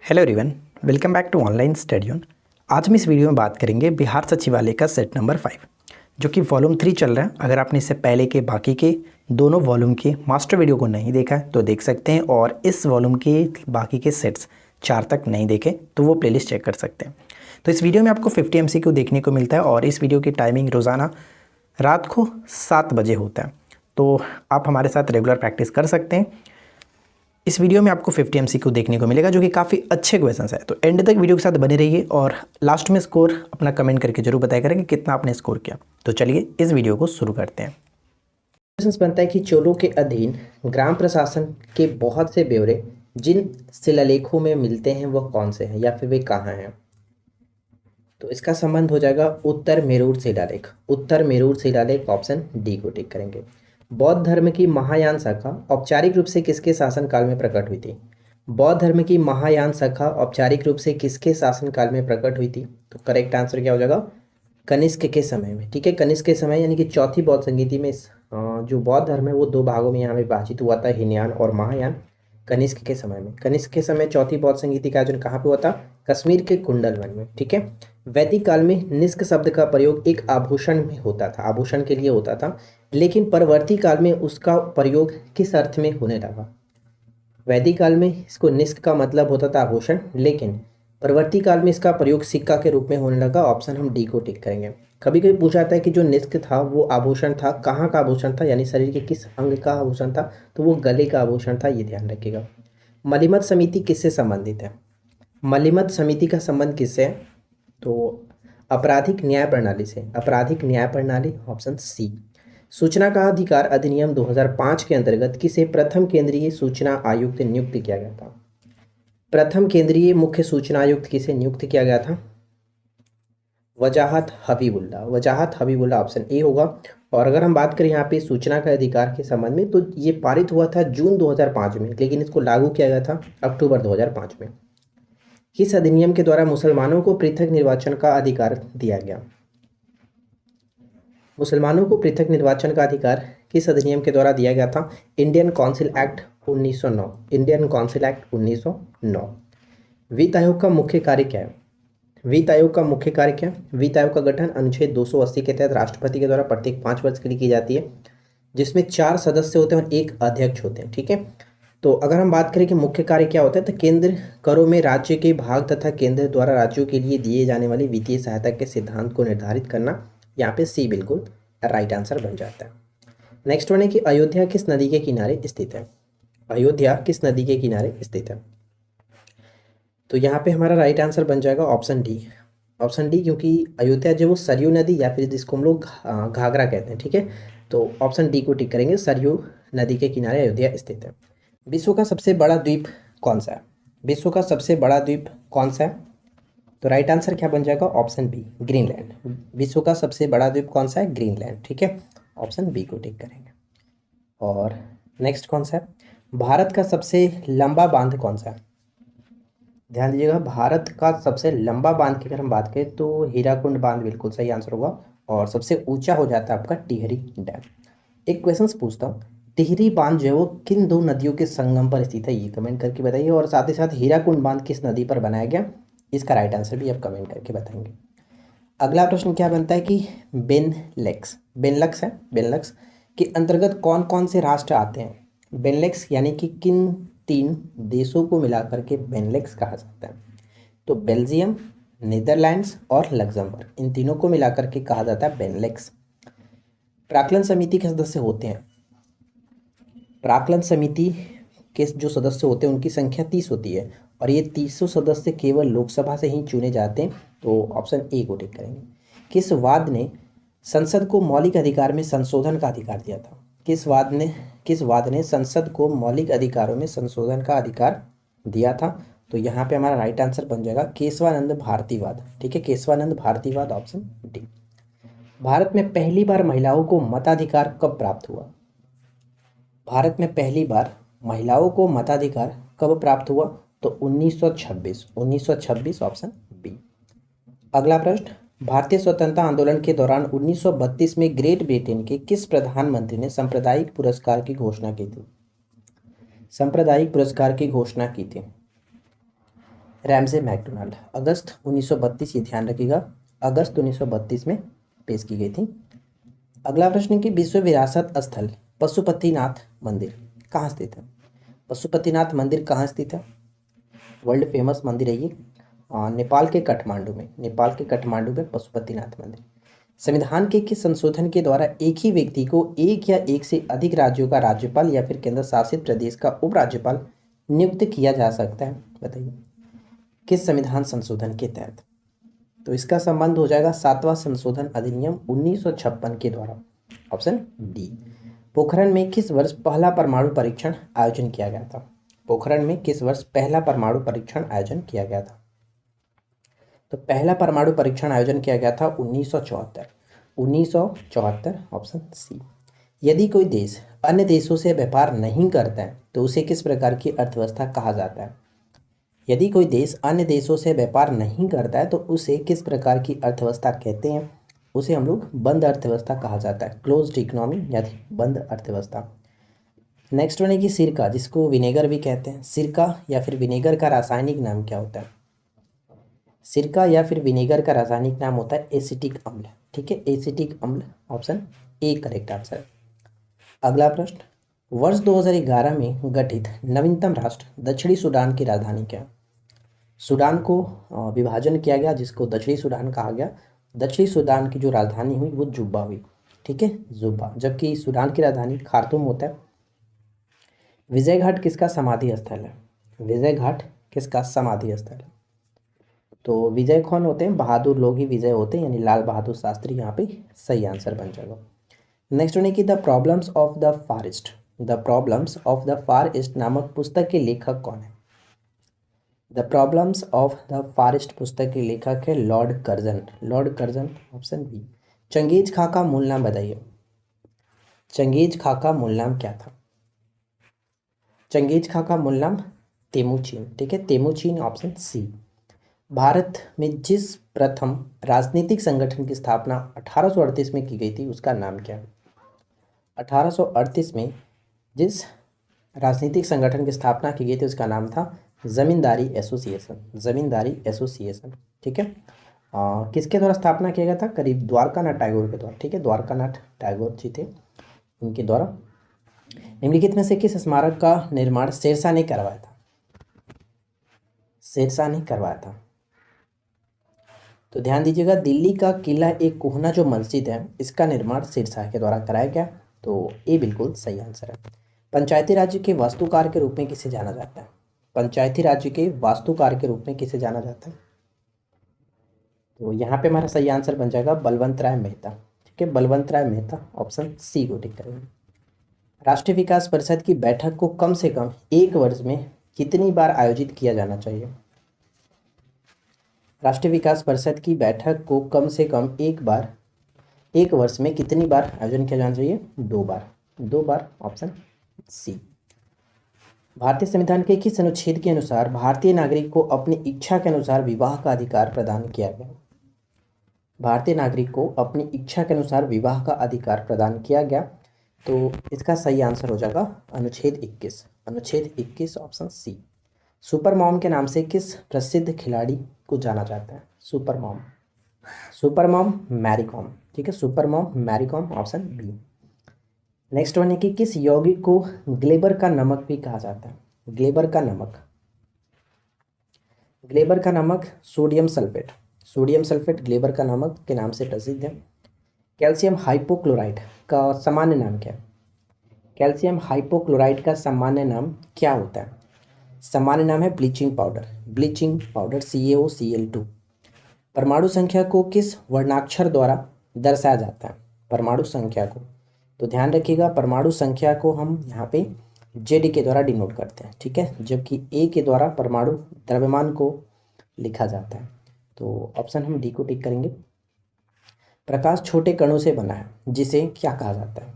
Hello everyone, welcome back to online study on. आज हम इस वीडियो में बात करेंगे बिहार सचिवालय का सेट नंबर 5 जो कि वॉल्यूम 3 चल रहा है। अगर आपने इससे पहले के बाकी के दोनों वॉल्यूम के मास्टर वीडियो को नहीं देखा है तो देख सकते हैं, और इस वॉल्यूम के बाकी के सेट्स 4 तक नहीं देखे तो वो प्लेलिस्ट चेक कर सकते हैं। तो इस वीडियो में आपको 50 MCQ देखने को मिलता है और इस वीडियो की टाइमिंग रोज़ाना रात को 7 बजे होता है, तो आप हमारे साथ रेगुलर प्रैक्टिस कर सकते हैं। इस वीडियो में आपको 50 MCQ देखने को मिलेगा जो कि काफ़ी अच्छे क्वेश्चंस है, तो एंड तक वीडियो के साथ बने रहिए और लास्ट में स्कोर अपना कमेंट करके जरूर बताया करें कि कितना आपने स्कोर किया। तो चलिए इस वीडियो को शुरू करते हैं। क्वेश्चन बनता है कि चोलों के अधीन ग्राम प्रशासन के बहुत से ब्यौरे जिन शिलालेखों में मिलते हैं वह कौन से हैं या फिर वे कहाँ हैं। तो इसका संबंध हो जाएगा उत्तर मेरूर शिलालेख। उत्तर मेरूर शिलालेख ऑप्शन डी को टिक करेंगे। बौद्ध धर्म की महायान शाखा औपचारिक रूप से किसके शासनकाल में प्रकट हुई थी। बौद्ध धर्म की महायान शाखा औपचारिक रूप से किसके शासनकाल में प्रकट हुई थी। तो करेक्ट आंसर क्या हो जाएगा, कनिष्क के समय में। ठीक है, कनिष्क के समय यानी कि चौथी बौद्ध संगीति में जो बौद्ध धर्म है वो दो भागों में यहाँ पे विभाजित हुआ था, हीनयान और महायान। कनिष्क के समय में, कनिष्क के समय चौथी बौद्ध संगीति का आयोजन कहाँ पे हुआ था, कश्मीर के कुंडलवन में। ठीक है, वैदिक काल में निष्क शब्द का प्रयोग एक आभूषण में होता था, आभूषण के लिए होता था, लेकिन परवर्ती काल में उसका प्रयोग किस अर्थ में होने लगा। वैदिक काल में इसको निष्क का मतलब होता था आभूषण, लेकिन परवर्ती काल में इसका प्रयोग सिक्का के रूप में होने लगा। ऑप्शन हम डी को टिक करेंगे। कभी कभी पूछा जाता है कि जो निष्क था वो आभूषण था, कहाँ का आभूषण था, यानी शरीर के किस अंग का आभूषण था, तो वो गले का आभूषण था, ये ध्यान रखिएगा। मलिमत समिति किससे संबंधित है। मलिमत समिति का संबंध किससे है, तो आपराधिक न्याय प्रणाली से। आपराधिक न्याय प्रणाली ऑप्शन सी। सूचना का अधिकार अधिनियम 2005 के अंतर्गत किसे प्रथम केंद्रीय सूचना आयुक्त नियुक्त किया गया था। प्रथम केंद्रीय मुख्य सूचना आयुक्त किसे नियुक्त किया गया था, वजाहत हबीबुल्ला। वजाहत हबीबुल्ला ऑप्शन ए होगा। और अगर हम बात करें यहाँ पे सूचना का अधिकार के संबंध में, तो ये पारित हुआ था जून 2005 में, लेकिन इसको लागू किया गया था अक्टूबर 2005 में। किस अधिनियम के द्वारा मुसलमानों को पृथक निर्वाचन का अधिकार दिया गया। मुसलमानों को पृथक निर्वाचन का अधिकार किस अधिनियम के द्वारा दिया गया था, Indian council act 1909। Indian council act 1909। वित्त आयोग का मुख्य कार्य क्या है। वित्त आयोग का मुख्य कार्य क्या है। वित्त आयोग का गठन अनुच्छेद 280 के तहत राष्ट्रपति के द्वारा प्रत्येक 5 वर्ष के लिए की जाती है, जिसमें 4 सदस्य होते हैं और 1 अध्यक्ष होते हैं। ठीक है, तो अगर हम बात करें कि मुख्य कार्य क्या होता है, तो केंद्र करों में राज्य के भाग तथा केंद्र द्वारा राज्यों के लिए दिए जाने वाली वित्तीय सहायता के सिद्धांत को निर्धारित करना। यहाँ पे सी बिल्कुल राइट आंसर बन जाता है। नेक्स्ट वन है कि अयोध्या किस नदी के किनारे स्थित है। अयोध्या किस नदी के किनारे स्थित है, तो यहाँ पे हमारा राइट आंसर बन जाएगा ऑप्शन डी। ऑप्शन डी, क्योंकि अयोध्या जो वो सरयू नदी या फिर जिसको हम लोग घाघरा कहते हैं। ठीक है, तो ऑप्शन डी को टिक करेंगे, सरयू नदी के किनारे अयोध्या स्थित है। विश्व का सबसे बड़ा द्वीप कौन सा है। विश्व का सबसे बड़ा द्वीप कौन सा है, तो राइट आंसर क्या बन जाएगा, ऑप्शन बी, ग्रीनलैंड। विश्व का सबसे बड़ा द्वीप कौन सा है, ग्रीनलैंड। ठीक है, ऑप्शन बी को टिक करेंगे। और नेक्स्ट कौन सा है, भारत का सबसे लंबा बांध कौन सा है। ध्यान दीजिएगा, भारत का सबसे लंबा बांध की अगर हम बात करें तो हीराकुंड बांध बिल्कुल सही आंसर होगा, और सबसे ऊंचा हो जाता है आपका टिहरी डैम। एक क्वेश्चन पूछता हूँ, टिहरी बांध जो है वो किन 2 नदियों के संगम पर स्थित है, ये कमेंट करके बताइए। और साथ ही साथ हीराकुंड बांध किस नदी पर बनाया गया, इसका राइट आंसर भी आप कमेंट करके बताएंगे। अगला प्रश्न क्या बनता है कि बेनलेक्स, बेनलक्स है, बेनलक्स के अंतर्गत कौन कौन से राष्ट्र आते हैं। बेनलेक्स यानी कि किन 3 देशों को मिलाकर के बेनलेक्स कहा जाता है, तो बेल्जियम, नीदरलैंड्स और लग्जमबर्ग, इन तीनों को मिलाकर के कहा जाता है बेनलेक्स। प्राक्कलन समिति के सदस्य होते हैं। प्राक्कलन समिति के जो सदस्य होते हैं उनकी संख्या 30 होती है, और ये 300 सदस्य केवल लोकसभा से ही चुने जाते हैं, तो ऑप्शन ए को टिक करेंगे। किस वाद ने संसद को मौलिक अधिकार में संशोधन का अधिकार दिया था। किस वाद ने संसद को मौलिक अधिकारों में संशोधन का अधिकार दिया था, तो यहाँ पे हमारा राइट आंसर बन जाएगा केशवानंद भारतीवाद। ठीक है, केशवानंद भारतीवाद, ऑप्शन डी। भारत में पहली बार महिलाओं को मताधिकार कब प्राप्त हुआ। भारत में पहली बार महिलाओं को मताधिकार कब प्राप्त हुआ, तो 1926 ऑप्शन बी। अगला प्रश्न, भारतीय स्वतंत्रता आंदोलन के दौरान 1932 में ग्रेट ब्रिटेन के किस प्रधानमंत्री ने सांप्रदायिक पुरस्कार की घोषणा की थी। सांप्रदायिक पुरस्कार की घोषणा की थी, रैमजे मैकडोनाल्ड, अगस्त 1932, ये ध्यान रखिएगा, अगस्त 1932 में पेश की गई थी। अगला प्रश्न कि विश्व विरासत स्थल पशुपतिनाथ मंदिर कहाँ स्थित है? पशुपतिनाथ मंदिर कहाँ स्थित है? वर्ल्ड फेमस मंदिर है ये, नेपाल के काठमांडू में, नेपाल के काठमांडू में पशुपतिनाथ मंदिर। संविधान के किस संशोधन के द्वारा एक ही व्यक्ति को एक या एक से अधिक राज्यों का राज्यपाल या फिर केंद्र शासित प्रदेश का उपराज्यपाल नियुक्त किया जा सकता है? बताइए किस संविधान संशोधन के तहत? तो इसका संबंध हो जाएगा 7वां संशोधन अधिनियम 1956 के द्वारा, ऑप्शन डी। पोखरण में किस वर्ष पहला परमाणु परीक्षण आयोजन किया गया था? पोखरण में किस वर्ष पहला परमाणु परीक्षण आयोजन किया गया था? तो पहला परमाणु परीक्षण आयोजन किया गया था 1974, 1974, ऑप्शन सी। यदि कोई देश अन्य देशों से व्यापार नहीं करता है तो उसे किस प्रकार की अर्थव्यवस्था कहा जाता है? यदि कोई देश अन्य देशों से व्यापार नहीं करता है तो उसे किस प्रकार की अर्थव्यवस्था कहते हैं? उसे हम लोग बंद अर्थव्यवस्था कहा जाता है, क्लोज्ड इकोनॉमी यानी बंद अर्थव्यवस्था। नेक्स्ट वन है कि सिरका, जिसको विनेगर भी कहते हैं, सिरका या फिर विनेगर का रासायनिक नाम क्या होता है? सिरका या फिर विनेगर का रासायनिक नाम होता है एसिटिक अम्ल, ठीक है, एसिटिक अम्ल, ऑप्शन ए करेक्ट आंसर। अगला प्रश्न, वर्ष 2011 में गठित नवीनतम राष्ट्र दक्षिणी सूडान की राजधानी क्या है? सूडान को विभाजन किया गया जिसको दक्षिणी सूडान कहा गया। दक्षिणी सूडान की जो राजधानी हुई वो जुब्बा हुई, ठीक है, जुब्बा, जबकि सूडान की राजधानी खार्तूम होता है। विजय घाट किसका समाधि स्थल है? विजय घाट किसका समाधि स्थल है? तो विजय कौन होते हैं? बहादुर लोग ही विजय होते हैं, यानी लाल बहादुर शास्त्री यहाँ पे सही आंसर बन जाएगा। नेक्स्ट है कि the problems of the forest, the problems of the far east नामक पुस्तक के लेखक कौन है? The problems of the forest पुस्तक के लेखक है Lord Curzon, Lord Curzon, option B. चंगेज खां का मूल नाम बताइए, चंगेज खां का मूल नाम क्या था? चंगेज खां का मूल नाम तेमुचीन, ठीक है, तेमुचीन, ऑप्शन सी। भारत में जिस प्रथम राजनीतिक संगठन की स्थापना 1838 में की गई थी उसका नाम क्या है? 1838 में जिस राजनीतिक संगठन की स्थापना की गई थी उसका नाम था जमींदारी एसोसिएशन, जमींदारी एसोसिएशन, ठीक है। किसके द्वारा स्थापना किया गया था? करीब द्वारकानाथ टैगोर के द्वारा, ठीक है, द्वारकानाथ टैगोर जी थे, उनके द्वारा। निम्नलिखित में से किस स्मारक का निर्माण शेरशाह ने करवाया था? शेरशाह ने करवाया था, तो ध्यान दीजिएगा, दिल्ली का किला एक कोहना जो मस्जिद है इसका निर्माण शेरशाह के द्वारा कराया गया, तो ये बिल्कुल सही आंसर है। पंचायती राज्य के वास्तुकार के रूप में किसे जाना जाता है? पंचायती राज्य के वास्तुकार के रूप में किसे जाना जाता है? तो यहाँ पे हमारा सही आंसर बन जाएगा बलवंत राय मेहता, ठीक है, बलवंत राय मेहता, ऑप्शन सी को टिक करेंगे। राष्ट्रीय विकास परिषद की बैठक को कम से कम एक वर्ष में कितनी बार आयोजित किया जाना चाहिए? राष्ट्रीय विकास परिषद की बैठक को कम से कम एक वर्ष में कितनी बार आयोजन किया जाना चाहिए? 2 बार, 2 बार, ऑप्शन सी। भारतीय संविधान के किस अनुच्छेद के अनुसार भारतीय नागरिक को अपनी इच्छा के अनुसार विवाह का अधिकार प्रदान किया गया? भारतीय नागरिक को अपनी इच्छा के अनुसार विवाह का अधिकार प्रदान किया गया, तो इसका सही आंसर हो जाएगा अनुच्छेद 21, अनुच्छेद 21, ऑप्शन सी। सुपर मॉम के नाम से किस प्रसिद्ध खिलाड़ी को जाना जाता है? Super mom, super mom Mary Kom, ठीक है, super mom Mary Kom, option B. Next one है कि किस यौगिक को ग्लेबर का नमक भी कहा जाता है? ग्लेबर का नमक, ग्लेबर का नमक सोडियम सल्फेट, सोडियम सल्फेट ग्लेबर का नमक के नाम से प्रसिद्ध है। कैल्शियम हाइपोक्लोराइड का सामान्य नाम क्या है? कैल्शियम हाइपोक्लोराइड का सामान्य नाम क्या होता है? सामान्य नाम है bleaching powder, bleaching powder, CaOCl2। परमाणु संख्या को किस वर्णाक्षर द्वारा दर्शाया जाता है? परमाणु संख्या को, तो ध्यान रखिएगा, परमाणु संख्या को हम यहाँ पे जेड के द्वारा डिनोट करते हैं, ठीक है, जबकि ए के द्वारा परमाणु द्रव्यमान को लिखा जाता है, तो ऑप्शन हम डी को टिक करेंगे। प्रकाश छोटे कणों से बना है जिसे क्या कहा जाता है?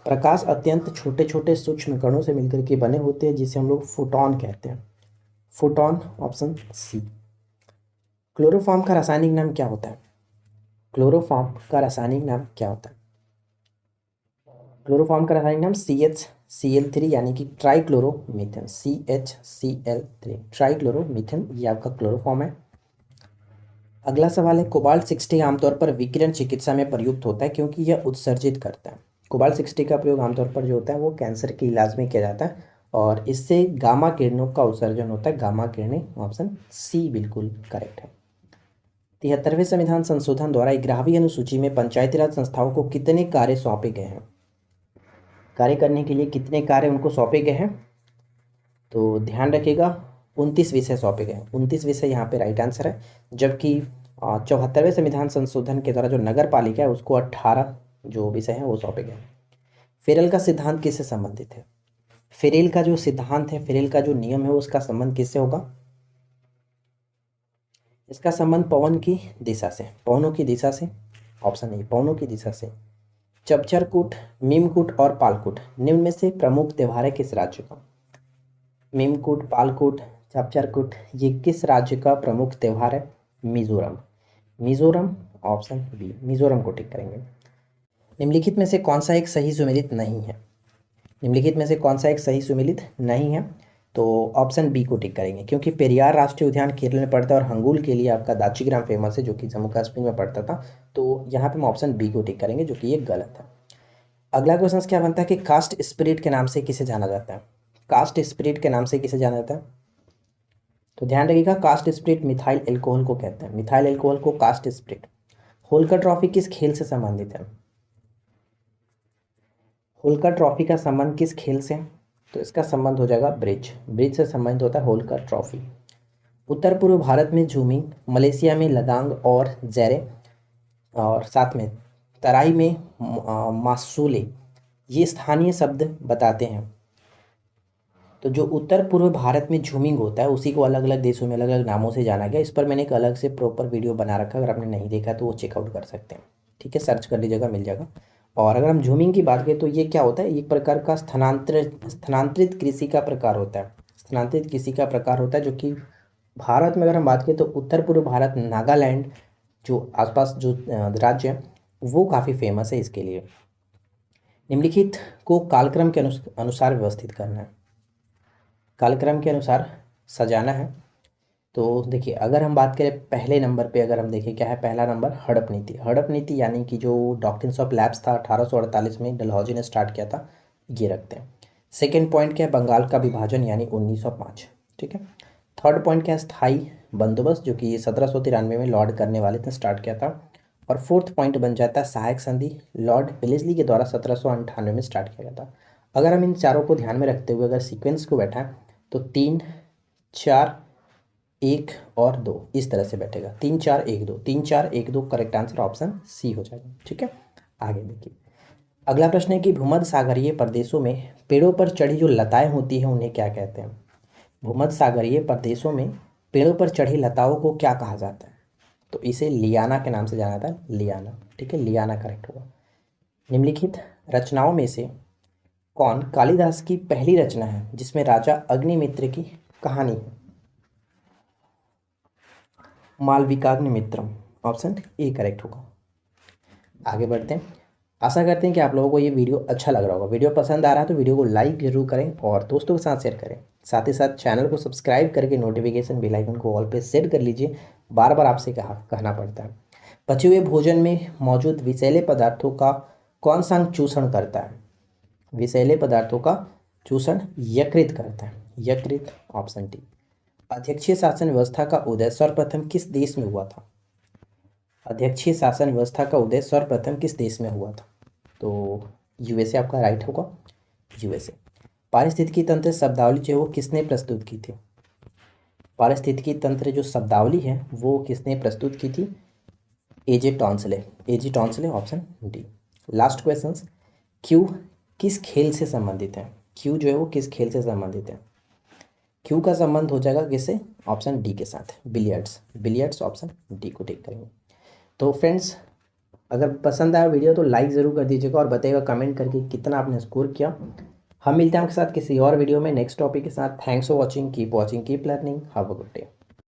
प्रकाश अत्यंत छोटे छोटे सूक्ष्म कणों से मिलकर के बने होते हैं जिसे हम लोग फोटॉन कहते हैं, फोटॉन, ऑप्शन सी। क्लोरोफॉर्म का रासायनिक नाम क्या होता है? क्लोरोफॉर्म का रासायनिक नाम क्या होता है? क्लोरोफॉर्म का रासायनिक नाम Cl3 यानी कि ट्राइक्लोरोमीथेन, CHCl3 ट्राइक्लोरोमीथेन, ये आपका क्लोरोफॉर्म है। अगला सवाल है, कोबाल्ट 60 आमतौर पर विकिरण चिकित्सा में प्रयुक्त होता है क्योंकि यह उत्सर्जित करता है। कोबाल्ट 60 का प्रयोग आमतौर पर जो होता है वो कैंसर के इलाज में किया जाता है और इससे गामा किरणों का उत्सर्जन होता है, गामा किरणें। ऑप्शन सी बिल्कुल करेक्ट है। 73वें संविधान संशोधन द्वारा 11वीं अनुसूची में पंचायती राज संस्थाओं को कितने कार्य सौंपे गए हैं? कार्य करने के लिए कितने कार्य उनको सौंपे गए हैं? तो ध्यान रखिएगा 29 विषय सौंपे गए हैं। 29 विषय यहाँ पे राइट आंसर है। जबकि 74वें संविधान संशोधन के द्वारा जो नगर पालिका है उसको 18 जो विषय हैं वो सौंपे गए हैं। फेरेल का सिद्धांत किससे संबंधित है? फेरेल का जो सिद्धांत है, फेरेल का जो नियम है उसका संबंध किससे होगा? इसका संबंध पवन की दिशा से, पवनों की दिशा से। ऑप्शन ए पवनों की दिशा से। चपचरकूट, मीमकूट और पालकूट निम्न में से प्रमुख त्योहार है किस राज्य का? मीमकूट, पालकूट, चपचरकूट ये किस राज्य का प्रमुख त्योहार है? मिजोरम। मिजोरम, ऑप्शन बी मिजोरम को टिक करेंगे। निम्नलिखित में से कौन सा एक सही सुमेलित नहीं है? निम्नलिखित में से कौन सा एक सही सुमेलित नहीं है? तो ऑप्शन बी को टिक करेंगे क्योंकि पेरियार राष्ट्रीय उद्यान केरल में पड़ता है और हंगुल के लिए आपका दाचीग्राम फेमस है जो कि जम्मू कश्मीर में पड़ता था। तो यहाँ पे हम ऑप्शन बी को टिक करेंगे जो कि ये गलत है। अगला क्वेश्चन क्या बनता है कि कास्ट स्पिरिट के नाम से किसे जाना जाता है? कास्ट स्पिरिट के नाम से किसे जाना जाता है? तो ध्यान रखिएगा कास्ट स्पिरिट मिथाइल एल्कोहल को कहते हैं, मिथाइल एल्कोहल को कास्ट स्पिरिट। होल्कर ट्रॉफी किस खेल से संबंधित है? होल्कर ट्रॉफी का संबंध किस खेल से? तो इसका संबंध हो जाएगा ब्रिज, ब्रिज से संबंधित होता है होल्कर ट्रॉफी। उत्तर पूर्व भारत में झूमिंग, मलेशिया में लदांग और जैरे और साथ में तराई में मासूले ये स्थानीय शब्द बताते हैं। तो जो उत्तर पूर्व भारत में झूमिंग होता है उसी को अलग अलग देशों में अलग अलग नामों से जाना गया। इस पर मैंने एक अलग से प्रॉपर वीडियो बना रखा है, अगर आपने नहीं देखा तो वो चेकआउट कर सकते हैं। ठीक है, सर्च कर लीजिएगा, मिल जाएगा। और अगर हम झूमिंग की बात करें तो ये क्या होता है? एक प्रकार का स्थानांतरित कृषि का प्रकार होता है, स्थानांतरित कृषि का प्रकार होता है जो कि भारत में अगर हम बात करें तो उत्तर पूर्व भारत, नागालैंड जो आसपास जो राज्य है वो काफ़ी फेमस है इसके लिए। निम्नलिखित को कालक्रम के अनुसार व्यवस्थित करना है, कालक्रम के अनुसार सजाना है। तो देखिए अगर हम बात करें पहले नंबर पे, अगर हम देखें क्या है पहला नंबर, हड़प नीति। हड़प नीति यानी कि जो डॉक्ट्रिन्स ऑफ लैप्स था 1848 में डलहौजी ने स्टार्ट किया था, ये रखते हैं। सेकेंड पॉइंट क्या है? बंगाल का विभाजन यानी 1905। ठीक है। थर्ड पॉइंट क्या है? स्थायी बंदोबस्त जो कि 1793 में लॉर्ड करने वाले ने स्टार्ट किया था। और फोर्थ पॉइंट बन जाता है सहायक संधि, लॉर्ड वेलेस्ली के द्वारा 1798 में स्टार्ट किया गया था। अगर हम इन चारों को ध्यान में रखते हुए अगर सीक्वेंस को बैठा तो 3, 4, 1 और 2 इस तरह से बैठेगा। 3, 4, 1, 2, 3, 4, 1, 2 करेक्ट आंसर ऑप्शन सी हो जाएगा। ठीक है, आगे देखिए। अगला प्रश्न है कि भूमध्य सागरीय प्रदेशों में पेड़ों पर चढ़ी जो लताएं होती हैं उन्हें क्या कहते हैं? भूमध्य सागरीय प्रदेशों में पेड़ों पर चढ़ी लताओं को क्या कहा जाता है? तो इसे लियाना के नाम से जाना जाता है, लियाना। ठीक है, लियाना करेक्ट होगा। निम्नलिखित रचनाओं में से कौन कालिदास की पहली रचना है जिसमें राजा अग्निमित्र की कहानी है? मालविकाग्निमित्रम, ऑप्शन ए करेक्ट होगा। आगे बढ़ते हैं। आशा करते हैं कि आप लोगों को ये वीडियो अच्छा लग रहा होगा। वीडियो पसंद आ रहा है तो वीडियो को लाइक जरूर करें और दोस्तों के साथ शेयर करें। साथ ही साथ चैनल को सब्सक्राइब करके नोटिफिकेशन बेल आइकन को ऑल पे सेट कर लीजिए, बार बार आपसे कहना पड़ता है। बचे हुए भोजन में मौजूद विषैले पदार्थों का कौन सा अंग चूषण करता है? विषैले पदार्थों का चूषण यकृत करता है, यकृत, ऑप्शन डी। अध्यक्षीय शासन व्यवस्था का उदय सर्वप्रथम किस देश में हुआ था? अध्यक्षीय शासन व्यवस्था का उदय सर्वप्रथम किस देश में हुआ था? तो यूएसए आपका राइट होगा, यूएसए। पारिस्थितिकी तंत्र शब्दावली जो है वो किसने प्रस्तुत की थी? पारिस्थितिकी तंत्र जो शब्दावली है वो किसने प्रस्तुत की थी? एजे टॉन्सले, एजे टॉन्सले, option D. Last question, Q किस खेल से संबंधित है? क्यू जो है वो किस खेल से संबंधित है? क्यू का संबंध हो जाएगा किससे? ऑप्शन डी के साथ, बिलियर्ड्स, बिलियर्ड्स, ऑप्शन डी को टिक करेंगे। तो फ्रेंड्स अगर पसंद आया वीडियो तो लाइक ज़रूर कर दीजिएगा और बताइएगा कमेंट करके कितना आपने स्कोर किया। हम मिलते हैं आपके साथ किसी और वीडियो में नेक्स्ट टॉपिक के साथ। Thanks for watching, keep learning, have a good day.